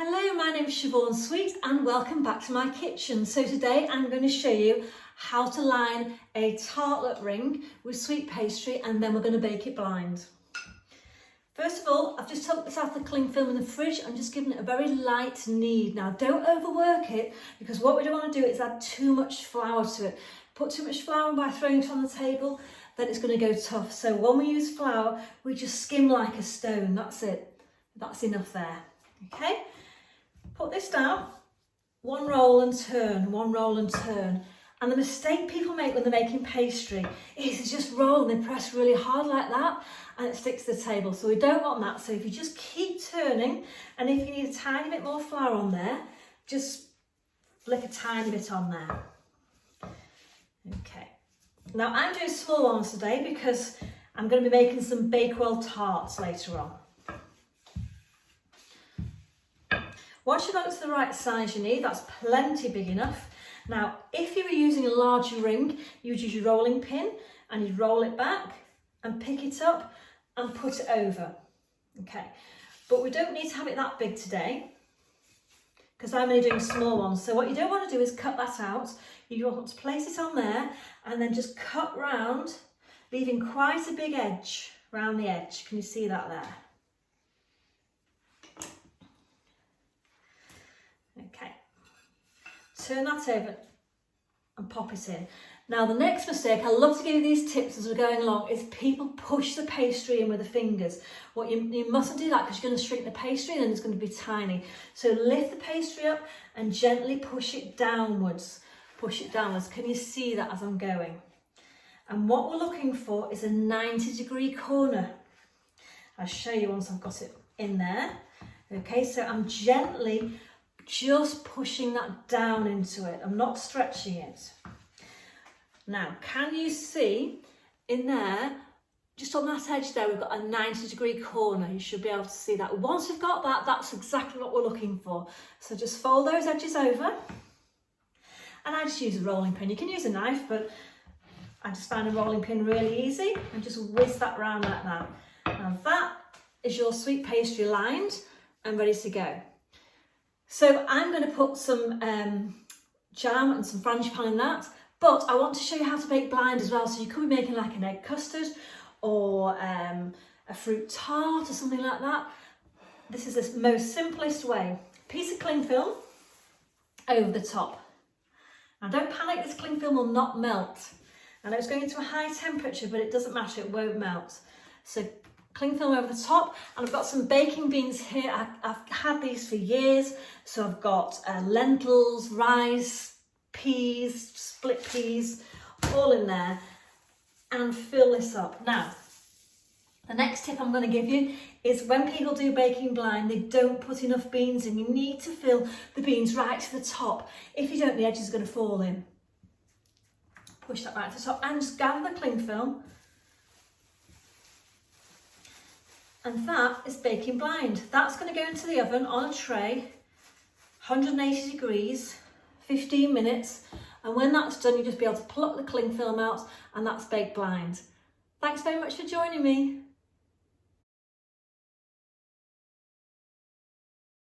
Hello, my name is Siobhan Sweet and welcome back to my kitchen. So today I'm going to show you how to line a tartlet ring with sweet pastry and then we're going to bake it blind. First of all, I've just took this out of the cling film in the fridge. I'm just giving it a very light knead. Now don't overwork it because what we don't want to do is add too much flour to it. Put too much flour by throwing it on the table, then it's going to go tough. So when we use flour, we just skim like a stone. That's it. That's enough there. Okay? Put this down, one roll and turn, one roll and turn. And the mistake people make when they're making pastry is just roll and they press really hard like that and it sticks to the table. So we don't want that. So if you just keep turning, and if you need a tiny bit more flour on there, just flick a tiny bit on there. Okay. Now I'm doing small ones today because I'm going to be making some Bakewell tarts later on. Once you've got it to the right size you need, that's plenty big enough. Now, if you were using a larger ring, you'd use your rolling pin and you'd roll it back and pick it up and put it over. Okay, but we don't need to have it that big today because I'm only doing small ones. So what you don't want to do is cut that out. You want to place it on there and then just cut round, leaving quite a big edge around the edge. Can you see that there? Okay, turn that over and pop it in. Now the next mistake, I love to give you these tips as we're going along, is people push the pastry in with the fingers. What you mustn't do that because you're going to shrink the pastry and then it's going to be tiny. So lift the pastry up and gently push it downwards. Push it downwards. Can you see that as I'm going? And what we're looking for is a 90-degree corner. I'll show you once I've got it in there. Okay, so I'm gently just pushing that down into it. I'm not stretching it. Now, can you see in there, just on that edge there, we've got a 90-degree corner. You should be able to see that. Once we've got that, that's exactly what we're looking for. So just fold those edges over. And I just use a rolling pin. You can use a knife, but I just find a rolling pin really easy and just whiz that round like that. Now that is your sweet pastry lined and ready to go. So I'm going to put some jam and some frangipane in that, but I want to show you how to bake blind as well. So you could be making like an egg custard or a fruit tart or something like that. This is the most simplest way. Piece of cling film over the top. Now don't panic, this cling film will not melt. I know it's going into a high temperature, but it doesn't matter, it won't melt. So cling film over the top, and I've got some baking beans here. I've had these for years, so I've got lentils, rice, peas, split peas, all in there, and fill this up. Now, the next tip I'm going to give you is when people do baking blind, they don't put enough beans in. You need to fill the beans right to the top. If you don't, the edge is going to fall in. Push that right to the top and just gather the cling film. And that is baking blind. That's going to go into the oven on a tray, 180 degrees, 15 minutes. And when that's done, you'll just be able to pluck the cling film out and that's baked blind. Thanks very much for joining me.